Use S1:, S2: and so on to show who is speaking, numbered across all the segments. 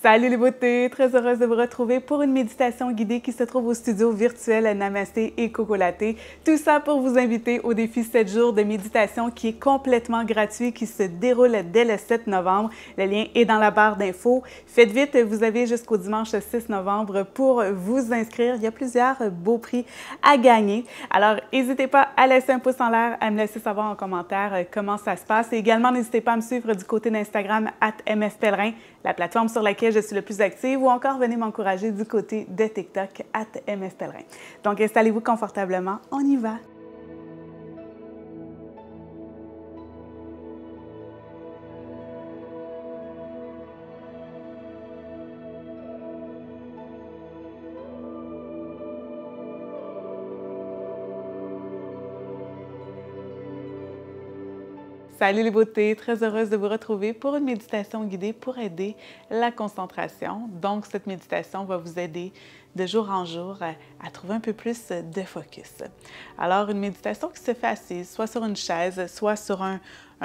S1: Salut les beautés! Très heureuse de vous retrouver pour une méditation guidée qui se trouve au studio virtuel Namasté et Cocolaté. Tout ça pour vous inviter au défi 7 jours de méditation qui est complètement gratuit, qui se déroule dès le 7 novembre. Le lien est dans la barre d'infos. Faites vite, vous avez jusqu'au dimanche 6 novembre pour vous inscrire. Il y a plusieurs beaux prix à gagner. Alors, n'hésitez pas à laisser un pouce en l'air, à me laisser savoir en commentaire comment ça se passe. Et également, n'hésitez pas à me suivre du côté d'Instagram @mspellerin, la plateforme sur laquelle je suis le plus active, ou encore venez m'encourager du côté de TikTok @mspellerin. Donc, installez-vous confortablement, on y va! Salut les beautés, très heureuse de vous retrouver pour une méditation guidée pour aider la concentration. Donc, cette méditation va vous aider de jour en jour à trouver un peu plus de focus. Alors, une méditation qui se fait assise, soit sur une chaise, soit sur un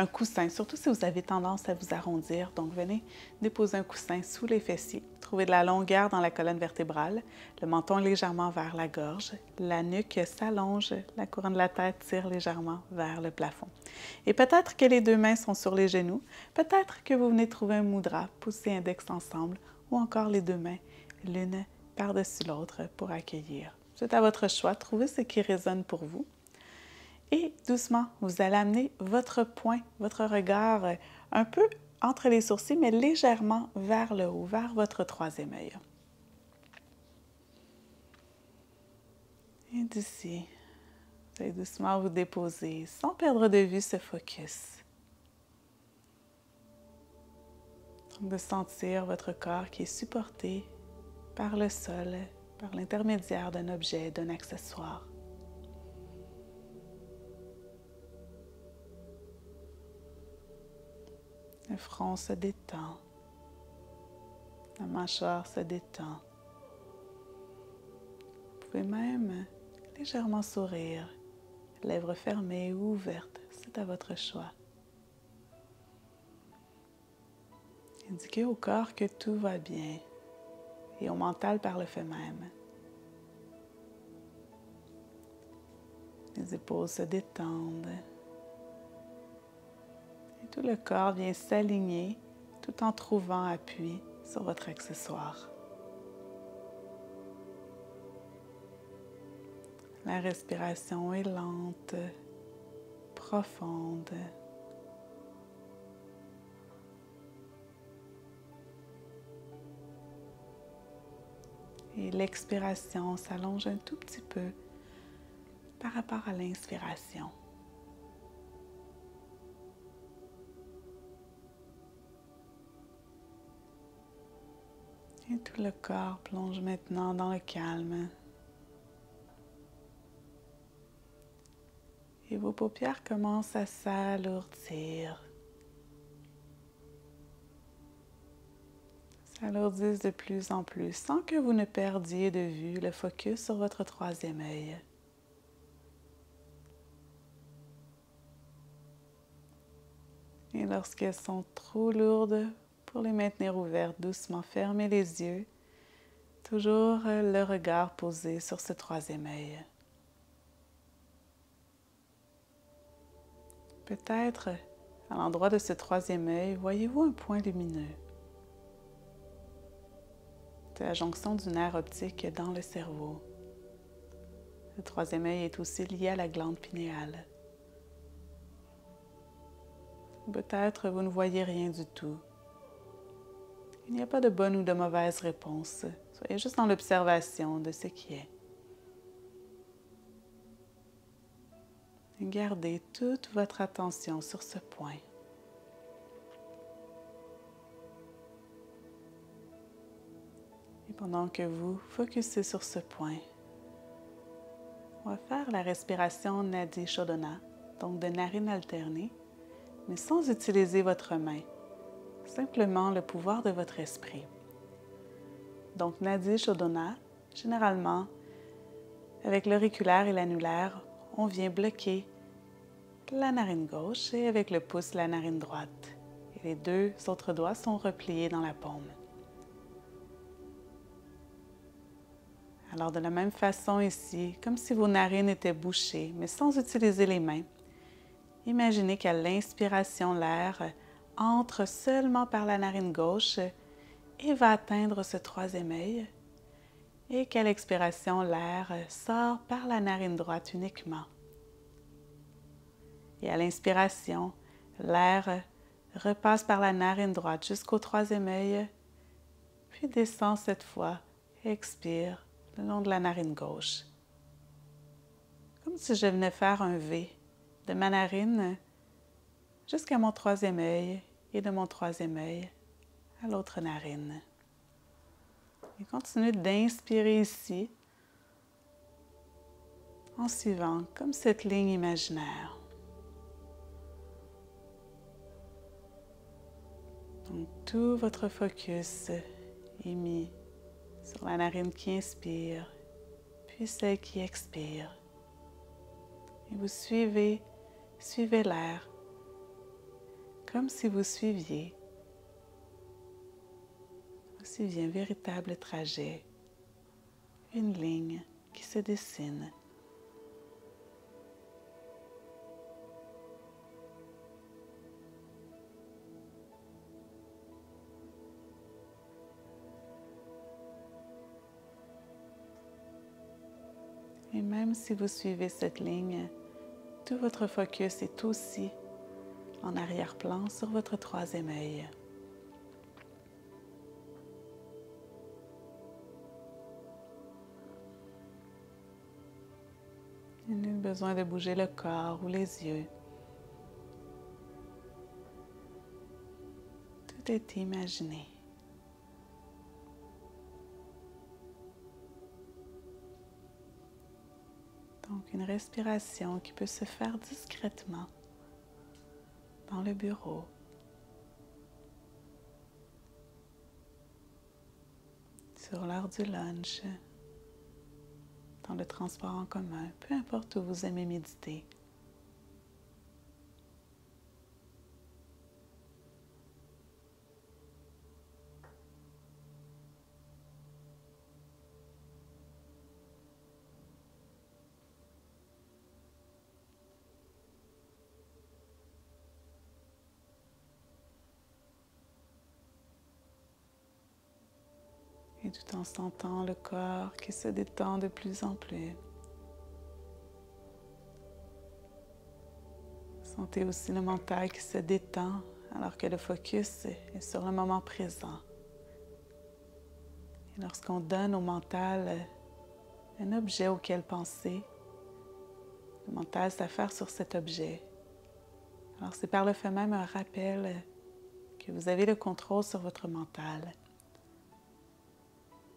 S1: coussin, surtout si vous avez tendance à vous arrondir. Donc, venez déposer un coussin sous les fessiers. Trouvez de la longueur dans la colonne vertébrale, le menton légèrement vers la gorge, la nuque s'allonge, la couronne de la tête tire légèrement vers le plafond. Et peut-être que les deux mains sont sur les genoux, peut-être que vous venez trouver un mudra, poussez index ensemble, ou encore les deux mains, l'une par-dessus l'autre pour accueillir. C'est à votre choix, trouvez ce qui résonne pour vous. Et doucement, vous allez amener votre poing, votre regard un peu entre les sourcils, mais légèrement vers le haut, vers votre troisième œil. Et d'ici, vous allez doucement vous déposer sans perdre de vue ce focus. Donc de sentir votre corps qui est supporté par le sol, par l'intermédiaire d'un objet, d'un accessoire. Le front se détend, la mâchoire se détend. Vous pouvez même légèrement sourire, lèvres fermées ou ouvertes, c'est à votre choix. Indiquez au corps que tout va bien et au mental par le fait même. Les épaules se détendent. Et tout le corps vient s'aligner tout en trouvant appui sur votre accessoire. La respiration est lente, profonde. Et l'expiration s'allonge un tout petit peu par rapport à l'inspiration. Et tout le corps plonge maintenant dans le calme. Et vos paupières commencent à s'alourdir. S'alourdissent de plus en plus sans que vous ne perdiez de vue le focus sur votre troisième œil. Et lorsqu'elles sont trop lourdes, pour les maintenir ouvertes, doucement fermez les yeux, toujours le regard posé sur ce troisième œil. Peut-être, à l'endroit de ce troisième œil, voyez-vous un point lumineux. C'est la jonction du nerf optique dans le cerveau. Le troisième œil est aussi lié à la glande pinéale. Peut-être vous ne voyez rien du tout. Il n'y a pas de bonne ou de mauvaise réponse. Soyez juste dans l'observation de ce qui est. Et gardez toute votre attention sur ce point. Et pendant que vous focussez sur ce point, on va faire la respiration Nadi Shodhana, donc de narines alternées, mais sans utiliser votre main, simplement le pouvoir de votre esprit. Donc Nadi Shodhana, généralement, avec l'auriculaire et l'annulaire, on vient bloquer la narine gauche et avec le pouce la narine droite. Et les deux autres doigts sont repliés dans la paume. Alors de la même façon ici, comme si vos narines étaient bouchées, mais sans utiliser les mains, imaginez qu'à l'inspiration, l'air entre seulement par la narine gauche et va atteindre ce troisième œil, et qu'à l'expiration, l'air sort par la narine droite uniquement. Et à l'inspiration, l'air repasse par la narine droite jusqu'au troisième œil, puis descend cette fois et expire le long de la narine gauche. Comme si je venais faire un V de ma narine jusqu'à mon troisième œil et de mon troisième œil à l'autre narine. Et continuez d'inspirer ici en suivant comme cette ligne imaginaire. Donc tout votre focus est mis sur la narine qui inspire, puis celle qui expire. Et vous suivez l'air comme si vous suiviez un véritable trajet, une ligne qui se dessine. Et même si vous suivez cette ligne, tout votre focus est aussi en arrière-plan sur votre troisième œil. Il n'y a pas besoin de bouger le corps ou les yeux. Tout est imaginé. Donc une respiration qui peut se faire discrètement dans le bureau, sur l'heure du lunch, dans le transport en commun, peu importe où vous aimez méditer. Et tout en sentant le corps qui se détend de plus en plus. Sentez aussi le mental qui se détend alors que le focus est sur le moment présent. Et lorsqu'on donne au mental un objet auquel penser, le mental s'affaire sur cet objet. Alors c'est par le fait même un rappel que vous avez le contrôle sur votre mental.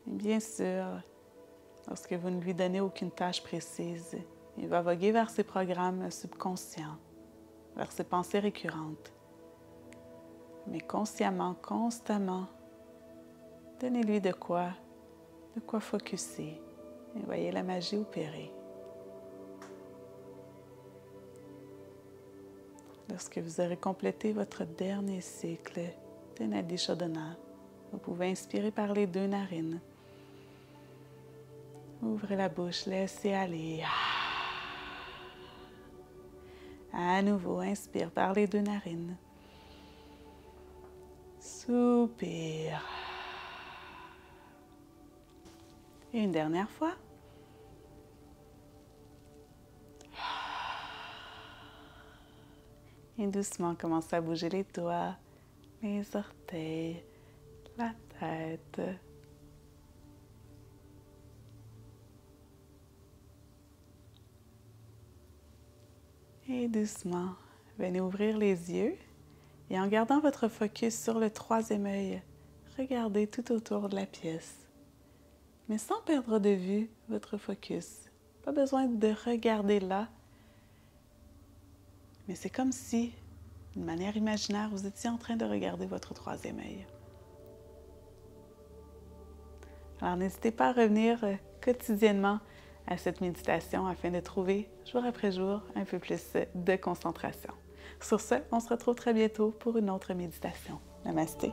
S1: Et bien sûr, lorsque vous ne lui donnez aucune tâche précise, il va voguer vers ses programmes subconscients, vers ses pensées récurrentes. Mais consciemment, constamment, donnez-lui de quoi focusser et voyez la magie opérer. Lorsque vous aurez complété votre dernier cycle de Nadi Shodhana, vous pouvez inspirer par les deux narines. Ouvrez la bouche, laissez aller. À nouveau, inspire par les deux narines. Soupire. Et une dernière fois. Et doucement, commencez à bouger les doigts, les orteils, la tête. Et doucement, venez ouvrir les yeux et en gardant votre focus sur le troisième œil, regardez tout autour de la pièce. Mais sans perdre de vue votre focus. Pas besoin de regarder là, mais c'est comme si, d'une manière imaginaire, vous étiez en train de regarder votre troisième œil. Alors n'hésitez pas à revenir quotidiennement à cette méditation afin de trouver jour après jour un peu plus de concentration. Sur ce, on se retrouve très bientôt pour une autre méditation. Namasté.